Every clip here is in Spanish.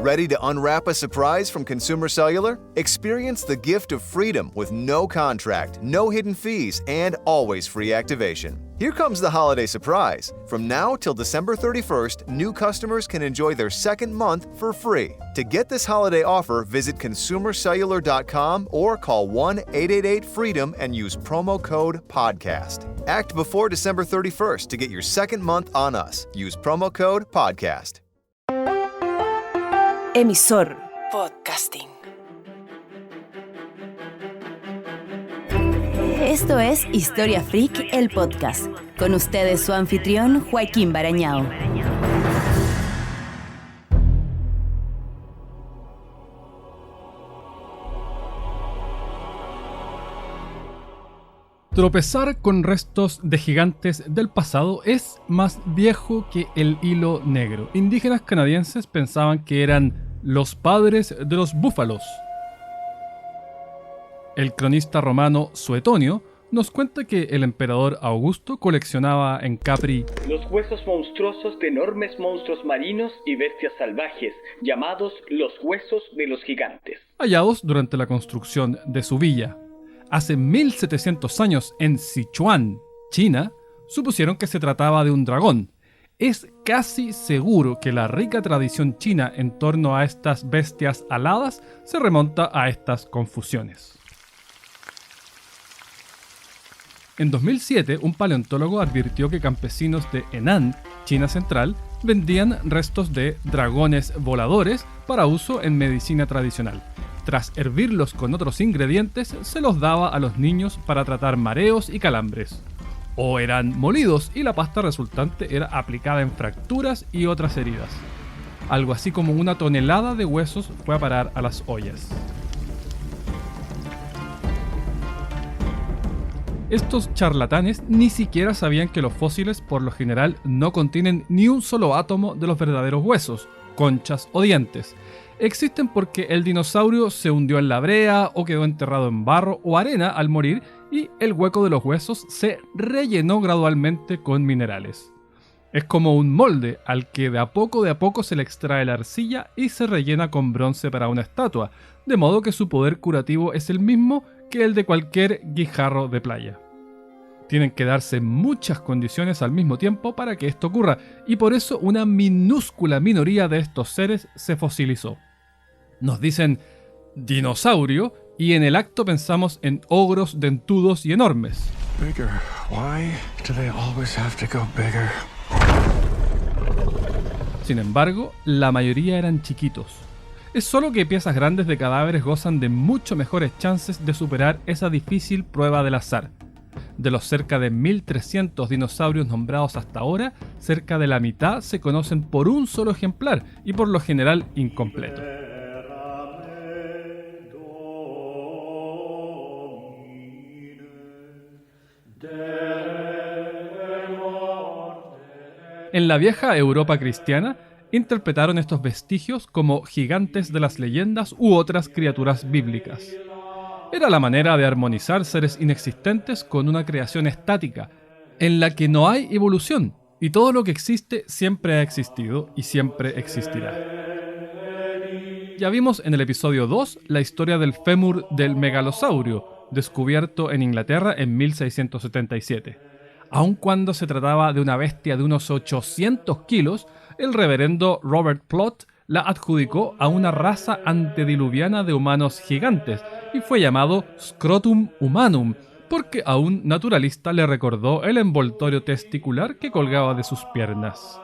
Ready to unwrap a surprise from Consumer Cellular? Experience the gift of freedom with no contract, no hidden fees, and always free activation. Here comes the holiday surprise. From now till December 31st, new customers can enjoy their second month for free. To get this holiday offer, visit consumercellular.com or call 1-888-FREEDOM and use promo code PODCAST. Act before December 31st to get your second month on us. Use promo code PODCAST. Emisor Podcasting. Esto es Historia Freak, el podcast. Con ustedes su anfitrión, Joaquín Barañao. Tropezar con restos de gigantes del pasado es más viejo que el hilo negro. Indígenas canadienses pensaban que eran los padres de los búfalos. El cronista romano Suetonio nos cuenta que el emperador Augusto coleccionaba en Capri los huesos monstruosos de enormes monstruos marinos y bestias salvajes, llamados los huesos de los gigantes, hallados durante la construcción de su villa. Hace 1700 años en Sichuan, China, supusieron que se trataba de un dragón. Es casi seguro que la rica tradición china en torno a estas bestias aladas se remonta a estas confusiones. En 2007, un paleontólogo advirtió que campesinos de Henan, China Central, vendían restos de dragones voladores para uso en medicina tradicional. Tras hervirlos con otros ingredientes, se los daba a los niños para tratar mareos y calambres. O eran molidos y la pasta resultante era aplicada en fracturas y otras heridas. Algo así como 1 tonelada de huesos fue a parar a las ollas. Estos charlatanes ni siquiera sabían que los fósiles por lo general no contienen ni un solo átomo de los verdaderos huesos, conchas o dientes. Existen porque el dinosaurio se hundió en la brea o quedó enterrado en barro o arena al morir y el hueco de los huesos se rellenó gradualmente con minerales. Es como un molde al que de a poco se le extrae la arcilla y se rellena con bronce para una estatua, de modo que su poder curativo es el mismo que el de cualquier guijarro de playa. Tienen que darse muchas condiciones al mismo tiempo para que esto ocurra, y por eso una minúscula minoría de estos seres se fosilizó. Nos dicen dinosaurio y en el acto pensamos en ogros dentudos y enormes. Bigger. Why do they always have to go bigger? Sin embargo, la mayoría eran chiquitos. Es solo que piezas grandes de cadáveres gozan de mucho mejores chances de superar esa difícil prueba del azar. De los cerca de 1300 dinosaurios nombrados hasta ahora, cerca de la mitad se conocen por un solo ejemplar y por lo general incompleto. En la vieja Europa cristiana, interpretaron estos vestigios como gigantes de las leyendas u otras criaturas bíblicas. Era la manera de armonizar seres inexistentes con una creación estática, en la que no hay evolución, y todo lo que existe siempre ha existido y siempre existirá. Ya vimos en el episodio 2 la historia del fémur del megalosaurio, descubierto en Inglaterra en 1677. Aun cuando se trataba de una bestia de unos 800 kilos, el reverendo Robert Plot la adjudicó a una raza antediluviana de humanos gigantes y fue llamado Scrotum humanum, porque a un naturalista le recordó el envoltorio testicular que colgaba de sus piernas.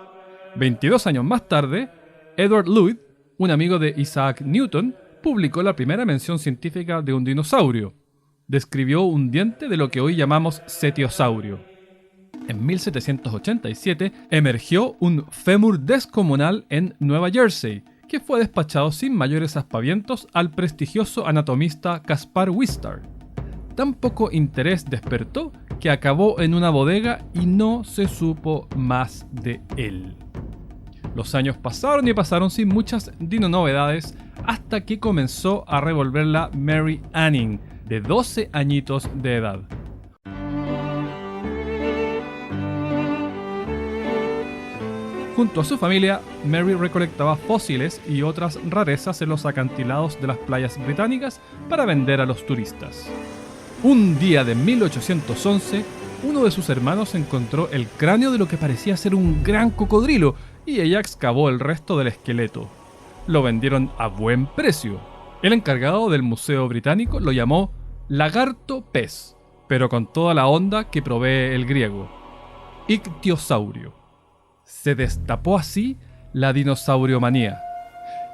22 años más tarde, Edward Louis, un amigo de Isaac Newton, publicó la primera mención científica de un dinosaurio. Describió un diente de lo que hoy llamamos cetiosaurio. En 1787 emergió un fémur descomunal en Nueva Jersey, que fue despachado sin mayores aspavientos al prestigioso anatomista Caspar Wistar. Tan poco interés despertó que acabó en una bodega y no se supo más de él. Los años pasaron y pasaron sin muchas dino-novedades hasta que comenzó a revolverla Mary Anning, de 12 añitos de edad. Junto a su familia, Mary recolectaba fósiles y otras rarezas en los acantilados de las playas británicas para vender a los turistas. Un día de 1811, uno de sus hermanos encontró el cráneo de lo que parecía ser un gran cocodrilo y ella excavó el resto del esqueleto. Lo vendieron a buen precio. El encargado del Museo Británico lo llamó lagarto pez, pero con toda la onda que provee el griego, ictiosaurio. Se destapó así la dinosauriomanía.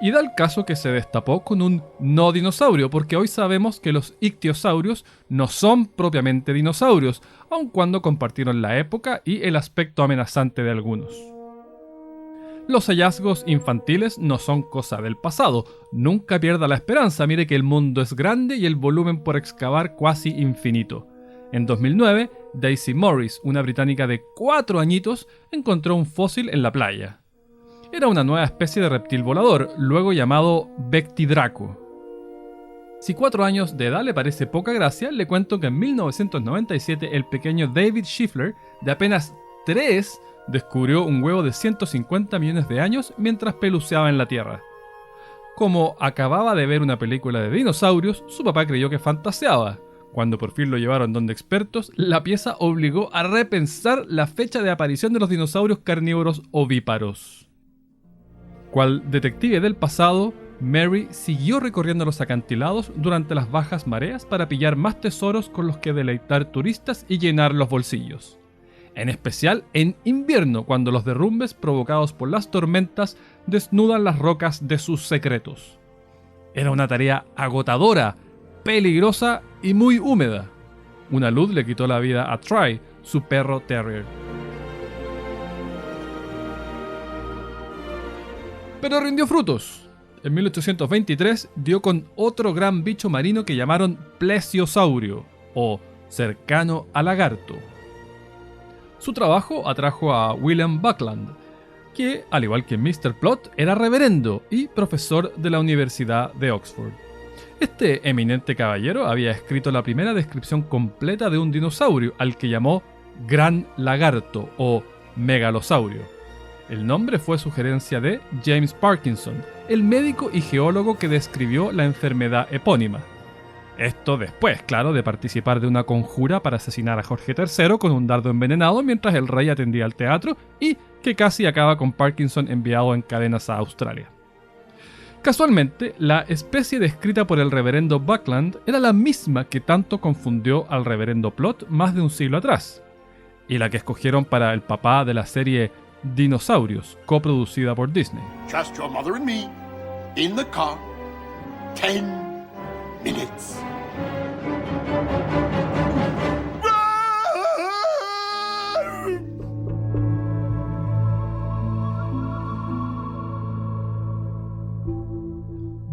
Y da el caso que se destapó con un no dinosaurio, porque hoy sabemos que los ictiosaurios no son propiamente dinosaurios, aun cuando compartieron la época y el aspecto amenazante de algunos. Los hallazgos infantiles no son cosa del pasado. Nunca pierda la esperanza, mire que el mundo es grande y el volumen por excavar cuasi infinito. En 2009, Daisy Morris, una británica de 4 añitos, encontró un fósil en la playa. Era una nueva especie de reptil volador, luego llamado Bectidraco. Si 4 años de edad le parece poca gracia, le cuento que en 1997 el pequeño David Schiffler, de apenas 3, descubrió un huevo de 150 millones de años mientras peluceaba en la Tierra. Como acababa de ver una película de dinosaurios, su papá creyó que fantaseaba. Cuando por fin lo llevaron donde expertos, la pieza obligó a repensar la fecha de aparición de los dinosaurios carnívoros ovíparos. Cual detective del pasado, Mary siguió recorriendo los acantilados durante las bajas mareas para pillar más tesoros con los que deleitar turistas y llenar los bolsillos. En especial en invierno, cuando los derrumbes provocados por las tormentas desnudan las rocas de sus secretos. Era una tarea agotadora, peligrosa y muy húmeda. Una luz le quitó la vida a Try, su perro terrier. Pero rindió frutos. En 1823 dio con otro gran bicho marino que llamaron plesiosaurio, o cercano a lagarto. Su trabajo atrajo a William Buckland, que, al igual que Mr. Plot, era reverendo y profesor de la Universidad de Oxford. Este eminente caballero había escrito la primera descripción completa de un dinosaurio, al que llamó Gran Lagarto o Megalosaurio. El nombre fue sugerencia de James Parkinson, el médico y geólogo que describió la enfermedad epónima. Esto después, claro, de participar de una conjura para asesinar a Jorge III con un dardo envenenado mientras el rey atendía al teatro y que casi acaba con Parkinson enviado en cadenas a Australia. Casualmente, la especie descrita por el reverendo Buckland era la misma que tanto confundió al reverendo Plot más de un siglo atrás, y la que escogieron para el papá de la serie Dinosaurios, coproducida por Disney. Just your mother and me, in the car, 10 minutes.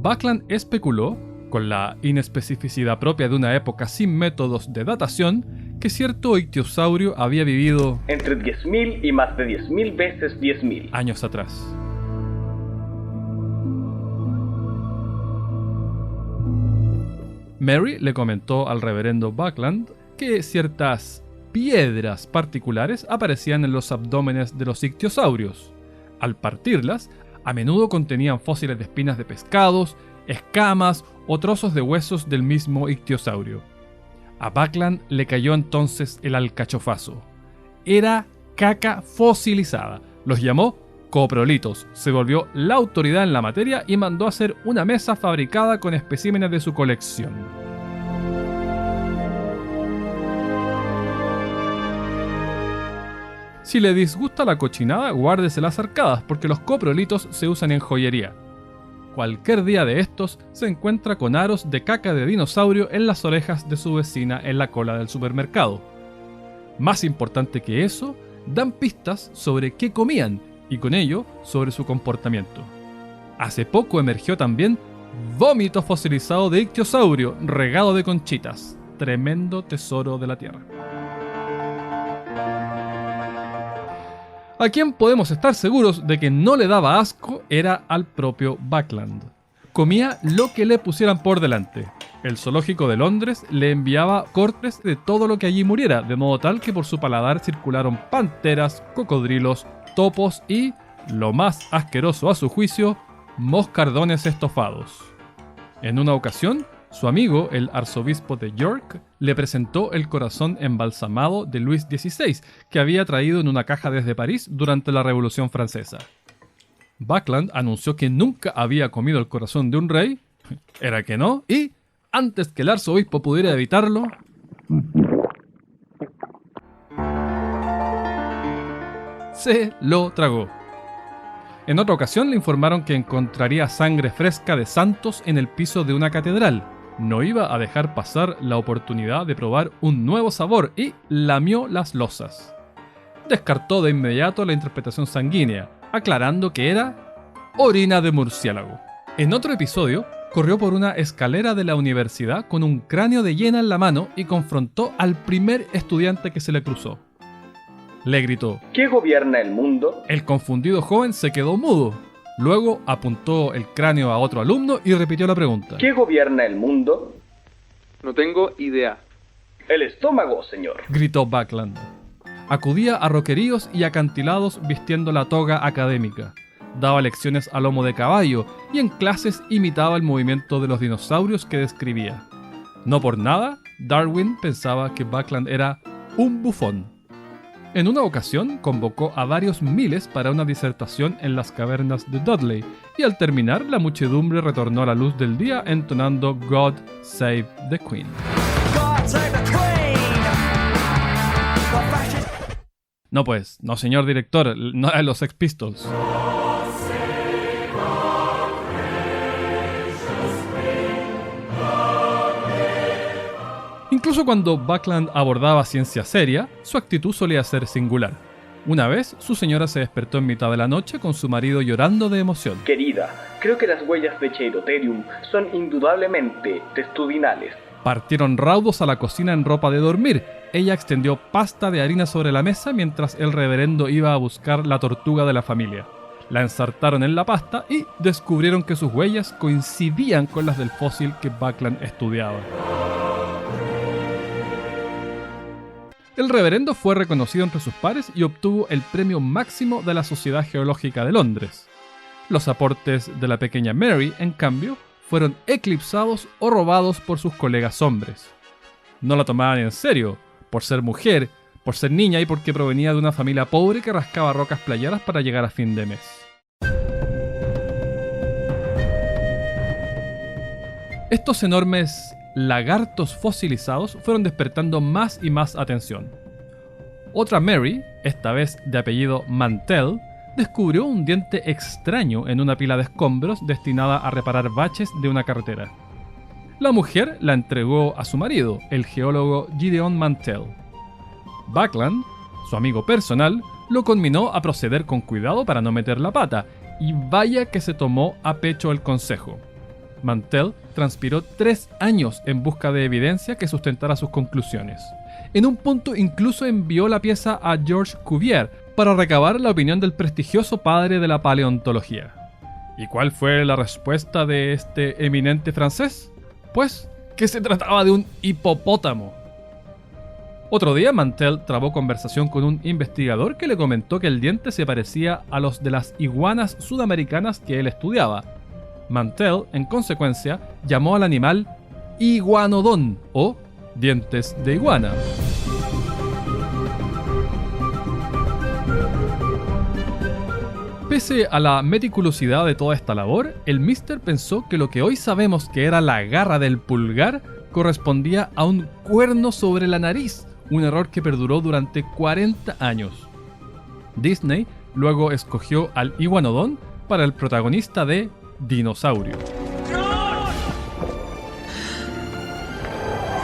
Buckland especuló, con la inespecificidad propia de una época sin métodos de datación, que cierto ictiosaurio había vivido entre 10.000 y más de 10.000 veces 10.000 años atrás. Mary le comentó al reverendo Buckland que ciertas piedras particulares aparecían en los abdómenes de los ictiosaurios. Al partirlas, a menudo contenían fósiles de espinas de pescados, escamas o trozos de huesos del mismo ictiosaurio. A Buckland le cayó entonces el alcachofazo. Era caca fosilizada. Los llamó coprolitos. Se volvió la autoridad en la materia y mandó hacer una mesa fabricada con especímenes de su colección. Si le disgusta la cochinada, guárdese las arcadas, porque los coprolitos se usan en joyería. Cualquier día de estos se encuentra con aros de caca de dinosaurio en las orejas de su vecina en la cola del supermercado. Más importante que eso, dan pistas sobre qué comían y con ello sobre su comportamiento. Hace poco emergió también vómito fosilizado de ictiosaurio regado de conchitas. Tremendo tesoro de la Tierra. A quien podemos estar seguros de que no le daba asco era al propio Buckland. Comía lo que le pusieran por delante. El zoológico de Londres le enviaba cortes de todo lo que allí muriera, de modo tal que por su paladar circularon panteras, cocodrilos, topos y lo más asqueroso a su juicio, moscardones estofados. En una ocasión, su amigo, el arzobispo de York, le presentó el corazón embalsamado de Luis XVI, que había traído en una caja desde París durante la Revolución Francesa. Buckland anunció que nunca había comido el corazón de un rey, era que no, y, antes que el arzobispo pudiera evitarlo, se lo tragó. En otra ocasión le informaron que encontraría sangre fresca de santos en el piso de una catedral. No iba a dejar pasar la oportunidad de probar un nuevo sabor y lamió las losas. Descartó de inmediato la interpretación sanguínea, aclarando que era orina de murciélago. En otro episodio, corrió por una escalera de la universidad con un cráneo de hiena en la mano y confrontó al primer estudiante que se le cruzó. Le gritó: ¿Qué gobierna el mundo? El confundido joven se quedó mudo. Luego apuntó el cráneo a otro alumno y repitió la pregunta. ¿Qué gobierna el mundo? No tengo idea. El estómago, señor. Gritó Buckland. Acudía a roqueríos y acantilados vistiendo la toga académica. Daba lecciones a lomo de caballo y en clases imitaba el movimiento de los dinosaurios que describía. No por nada, Darwin pensaba que Buckland era un bufón. En una ocasión convocó a varios miles para una disertación en las cavernas de Dudley, y al terminar la muchedumbre retornó a la luz del día entonando God Save the Queen. No pues, no señor director, no de los Sex Pistols. Incluso cuando Buckland abordaba ciencia seria, su actitud solía ser singular. Una vez, su señora se despertó en mitad de la noche con su marido llorando de emoción. Querida, creo que las huellas de Cheiroterium son indudablemente testudinales. Partieron raudos a la cocina en ropa de dormir. Ella extendió pasta de harina sobre la mesa mientras el reverendo iba a buscar la tortuga de la familia. La ensartaron en la pasta y descubrieron que sus huellas coincidían con las del fósil que Buckland estudiaba. El reverendo fue reconocido entre sus pares y obtuvo el premio máximo de la Sociedad Geológica de Londres. Los aportes de la pequeña Mary, en cambio, fueron eclipsados o robados por sus colegas hombres. No la tomaban en serio, por ser mujer, por ser niña y porque provenía de una familia pobre que rascaba rocas playeras para llegar a fin de mes. Estos enormes lagartos fosilizados fueron despertando más y más atención. Otra Mary, esta vez de apellido Mantell, descubrió un diente extraño en una pila de escombros destinada a reparar baches de una carretera. La mujer la entregó a su marido, el geólogo Gideon Mantell. Buckland, su amigo personal, lo conminó a proceder con cuidado para no meter la pata, y vaya que se tomó a pecho el consejo. Mantell transpiró 3 años en busca de evidencia que sustentara sus conclusiones. En un punto incluso envió la pieza a Georges Cuvier para recabar la opinión del prestigioso padre de la paleontología. ¿Y cuál fue la respuesta de este eminente francés? Pues que se trataba de un hipopótamo. Otro día Mantell trabó conversación con un investigador que le comentó que el diente se parecía a los de las iguanas sudamericanas que él estudiaba. Mantell, en consecuencia, llamó al animal iguanodón o dientes de iguana. Pese a la meticulosidad de toda esta labor, el Mister pensó que lo que hoy sabemos que era la garra del pulgar correspondía a un cuerno sobre la nariz, un error que perduró durante 40 años. Disney luego escogió al iguanodón para el protagonista de Dinosaurio.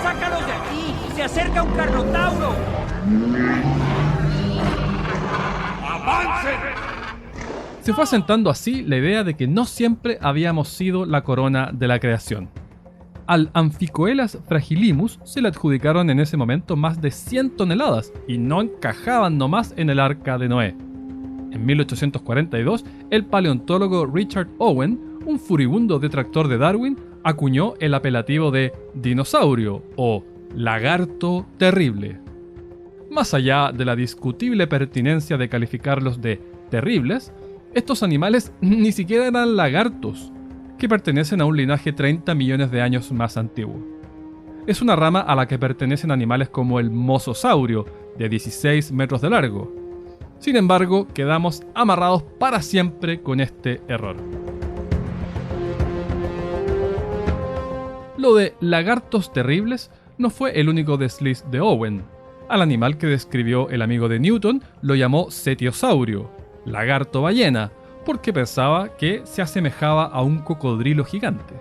¡Sácalos de aquí! ¡Se acerca un carnotauro! ¡Avancen! Se fue asentando así la idea de que no siempre habíamos sido la corona de la creación. Al Amphicoelas fragilimus se le adjudicaron en ese momento más de 100 toneladas y no encajaban nomás en el arca de Noé. En 1842, el paleontólogo Richard Owen, un furibundo detractor de Darwin, acuñó el apelativo de dinosaurio o lagarto terrible. Más allá de la discutible pertinencia de calificarlos de terribles, Estos animales ni siquiera eran lagartos, que pertenecen a un linaje 30 millones de años más antiguo. Es una rama a la que pertenecen animales como el mososaurio, de 16 metros de largo. Sin embargo, quedamos amarrados para siempre con este error. Lo de lagartos terribles no fue el único desliz de Owen. Al animal que describió el amigo de Newton lo llamó cetiosaurio, lagarto ballena, porque pensaba que se asemejaba a un cocodrilo gigante.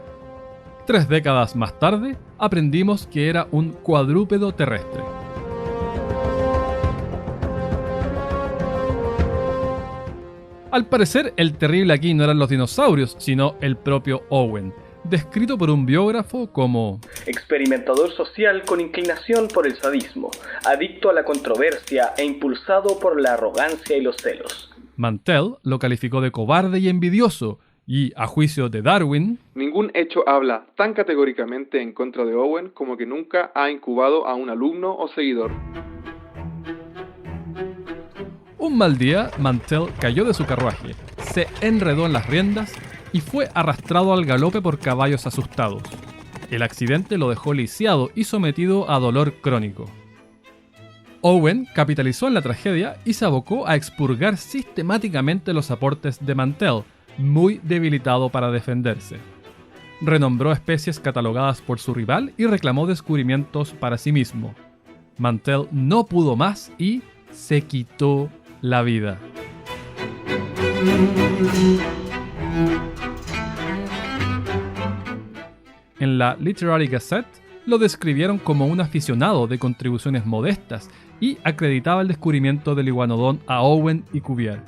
3 décadas más tarde, aprendimos que era un cuadrúpedo terrestre. Al parecer, el terrible aquí no eran los dinosaurios, sino el propio Owen, descrito por un biógrafo como experimentador social con inclinación por el sadismo, adicto a la controversia e impulsado por la arrogancia y los celos. Mantell lo calificó de cobarde y envidioso, y, a juicio de Darwin, ningún hecho habla tan categóricamente en contra de Owen como que nunca ha incubado a un alumno o seguidor. Un mal día, Mantell cayó de su carruaje, se enredó en las riendas y fue arrastrado al galope por caballos asustados. El accidente lo dejó lisiado y sometido a dolor crónico. Owen capitalizó en la tragedia y se abocó a expurgar sistemáticamente los aportes de Mantell, muy debilitado para defenderse. Renombró especies catalogadas por su rival y reclamó descubrimientos para sí mismo. Mantell no pudo más y se quitó la vida. En la Literary Gazette lo describieron como un aficionado de contribuciones modestas y acreditaba el descubrimiento del iguanodón a Owen y Cuvier.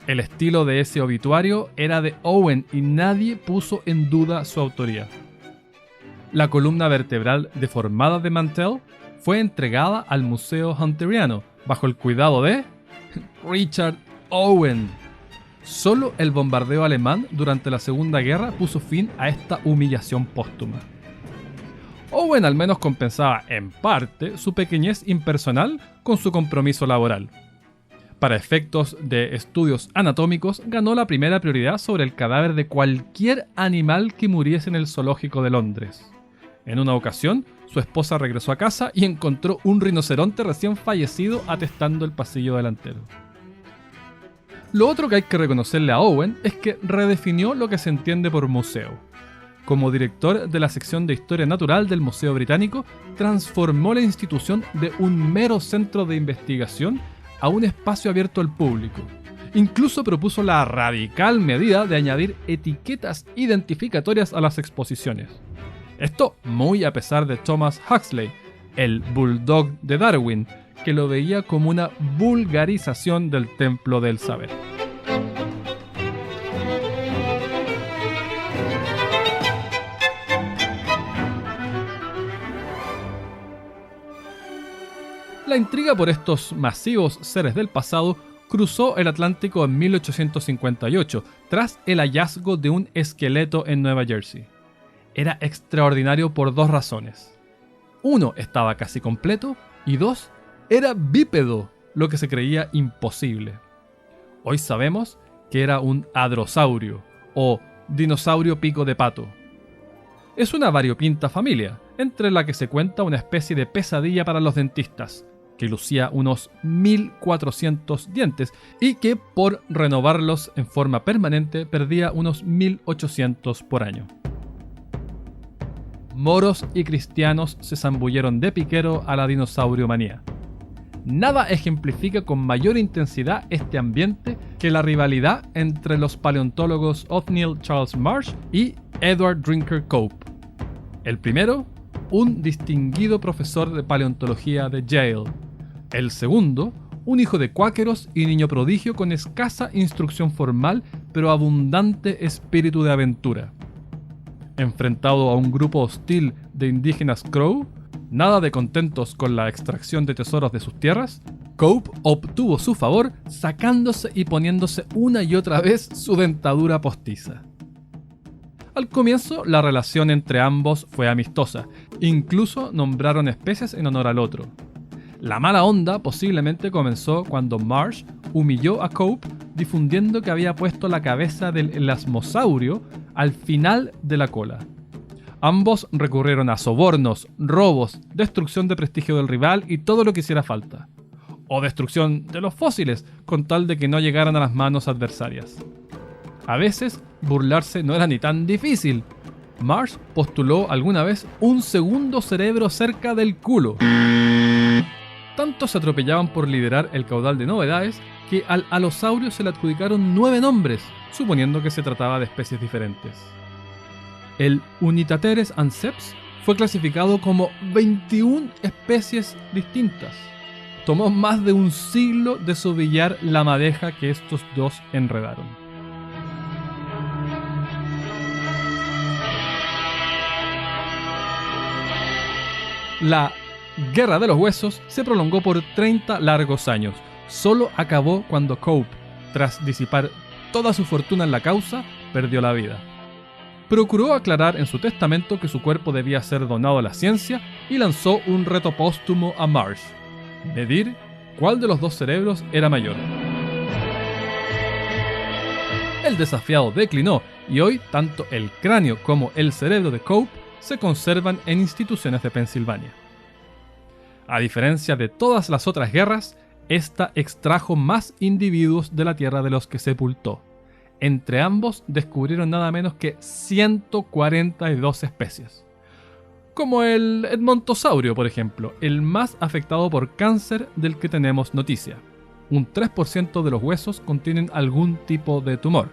El estilo de ese obituario era de Owen y nadie puso en duda su autoría. La columna vertebral deformada de Mantell fue entregada al Museo Hunteriano bajo el cuidado de Richard Owen. Solo el bombardeo alemán durante la Segunda Guerra puso fin a esta humillación póstuma. Owen al menos compensaba en parte su pequeñez impersonal con su compromiso laboral. Para efectos de estudios anatómicos, ganó la primera prioridad sobre el cadáver de cualquier animal que muriese en el zoológico de Londres. En una ocasión, su esposa regresó a casa y encontró un rinoceronte recién fallecido atestando el pasillo delantero. Lo otro que hay que reconocerle a Owen es que redefinió lo que se entiende por museo. Como director de la sección de Historia Natural del Museo Británico, transformó la institución de un mero centro de investigación a un espacio abierto al público. Incluso propuso la radical medida de añadir etiquetas identificatorias a las exposiciones. Esto muy a pesar de Thomas Huxley, el bulldog de Darwin, que lo veía como una vulgarización del templo del saber. La intriga por estos masivos seres del pasado cruzó el Atlántico en 1858, tras el hallazgo de un esqueleto en Nueva Jersey. Era extraordinario por 2 razones. 1, estaba casi completo, y 2, era bípedo, lo que se creía imposible. Hoy sabemos que era un hadrosaurio, o dinosaurio pico de pato. Es una variopinta familia, entre la que se cuenta una especie de pesadilla para los dentistas, que lucía unos 1400 dientes y que por renovarlos en forma permanente perdía unos 1800 por año. Moros y cristianos se zambulleron de piquero a la dinosauriomanía. Nada ejemplifica con mayor intensidad este ambiente que la rivalidad entre los paleontólogos Othniel Charles Marsh y Edward Drinker Cope. El primero, un distinguido profesor de paleontología de Yale. El segundo, un hijo de cuáqueros y niño prodigio con escasa instrucción formal, pero abundante espíritu de aventura. Enfrentado a un grupo hostil de indígenas Crow, nada de contentos con la extracción de tesoros de sus tierras, Cope obtuvo su favor sacándose y poniéndose una y otra vez su dentadura postiza. Al comienzo, la relación entre ambos fue amistosa, incluso nombraron especies en honor al otro. La mala onda posiblemente comenzó cuando Marsh humilló a Cope difundiendo que había puesto la cabeza del elasmosaurio al final de la cola. Ambos recurrieron a sobornos, robos, destrucción de prestigio del rival y todo lo que hiciera falta. O destrucción de los fósiles, con tal de que no llegaran a las manos adversarias. A veces, burlarse no era ni tan difícil. Marsh postuló alguna vez un segundo cerebro cerca del culo. Tanto se atropellaban por liderar el caudal de novedades que al alosaurio se le adjudicaron 9 nombres, suponiendo que se trataba de especies diferentes. El Unitateres anceps fue clasificado como 21 especies distintas. Tomó más de un siglo desovillar la madeja que estos dos enredaron. La Guerra de los Huesos se prolongó por 30 largos años. Solo acabó cuando Cope, tras disipar toda su fortuna en la causa, perdió la vida. Procuró aclarar en su testamento que su cuerpo debía ser donado a la ciencia y lanzó un reto póstumo a Marsh: medir cuál de los dos cerebros era mayor. El desafiado declinó y hoy tanto el cráneo como el cerebro de Cope se conservan en instituciones de Pensilvania. A diferencia de todas las otras guerras, esta extrajo más individuos de la tierra de los que sepultó. Entre ambos descubrieron nada menos que 142 especies. Como el Edmontosaurio, por ejemplo, el más afectado por cáncer del que tenemos noticia. Un 3% de los huesos contienen algún tipo de tumor.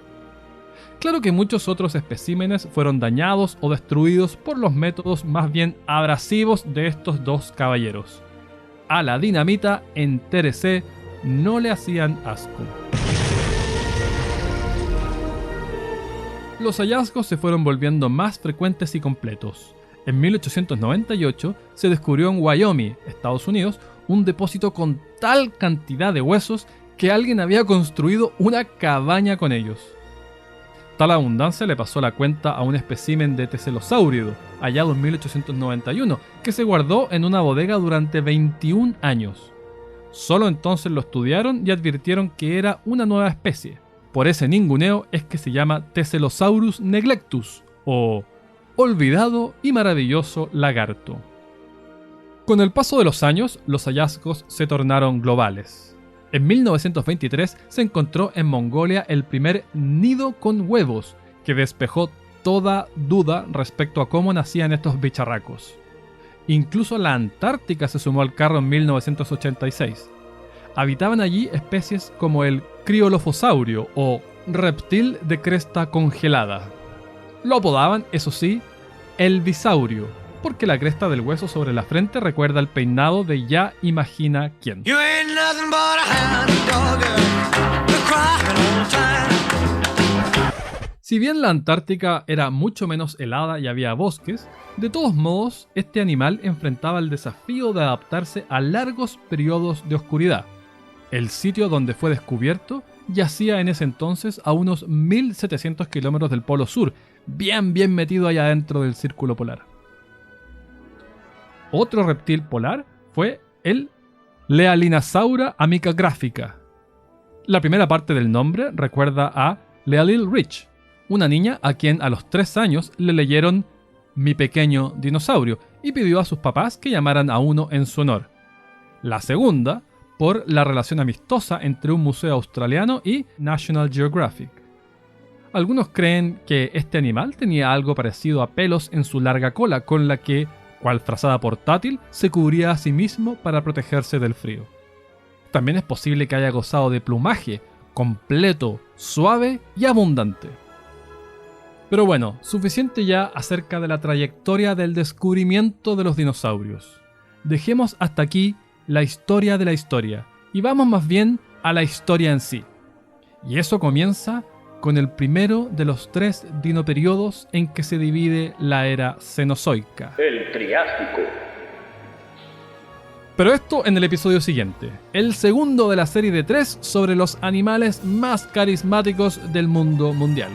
Claro que muchos otros especímenes fueron dañados o destruidos por los métodos más bien abrasivos de estos dos caballeros. A la dinamita en Tennessee no le hacían asco. Los hallazgos se fueron volviendo más frecuentes y completos. En 1898 se descubrió en Wyoming, Estados Unidos, un depósito con tal cantidad de huesos que alguien había construido una cabaña con ellos. Tal abundancia le pasó la cuenta a un espécimen de Teselosáurido, hallado en 1891, que se guardó en una bodega durante 21 años. Solo entonces lo estudiaron y advirtieron que era una nueva especie. Por ese ninguneo es que se llama Teselosaurus neglectus, o olvidado y maravilloso lagarto. Con el paso de los años, los hallazgos se tornaron globales. En 1923 se encontró en Mongolia el primer nido con huevos, que despejó toda duda respecto a cómo nacían estos bicharracos. Incluso la Antártica se sumó al carro en 1986. Habitaban allí especies como el criolofosaurio o reptil de cresta congelada. Lo apodaban, eso sí, el bisaurio, porque la cresta del hueso sobre la frente recuerda el peinado de ya imagina quién. Si bien la Antártica era mucho menos helada y había bosques, de todos modos, este animal enfrentaba el desafío de adaptarse a largos periodos de oscuridad. El sitio donde fue descubierto yacía en ese entonces a unos 1700 kilómetros del Polo Sur, bien metido allá adentro del Círculo Polar. Otro reptil polar fue el Lealinasaura amicagráfica. La primera parte del nombre recuerda a Lealil Rich, una niña a quien a los 3 años le leyeron Mi pequeño dinosaurio y pidió a sus papás que llamaran a uno en su honor. La segunda, por la relación amistosa entre un museo australiano y National Geographic. Algunos creen que este animal tenía algo parecido a pelos en su larga cola, con la que, cual frazada portátil, se cubría a sí mismo para protegerse del frío. También es posible que haya gozado de plumaje completo, suave y abundante. Pero bueno, suficiente ya acerca de la trayectoria del descubrimiento de los dinosaurios. Dejemos hasta aquí la historia de la historia y vamos más bien a la historia en sí. Y eso comienza con el primero de los 3 dinoperiodos en que se divide la era cenozoica. El Triásico. Pero esto en el episodio siguiente, el segundo de la serie de 3 sobre los animales más carismáticos del mundo mundial.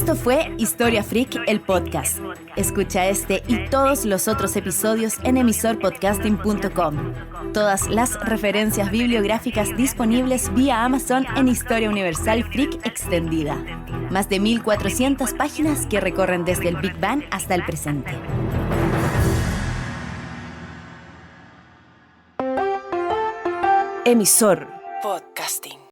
Esto fue Historia Freak, el podcast. Escucha este y todos los otros episodios en emisorpodcasting.com. Todas las referencias bibliográficas disponibles vía Amazon en Historia Universal Freak Extendida. Más de 1400 páginas que recorren desde el Big Bang hasta el presente. Emisor Podcasting.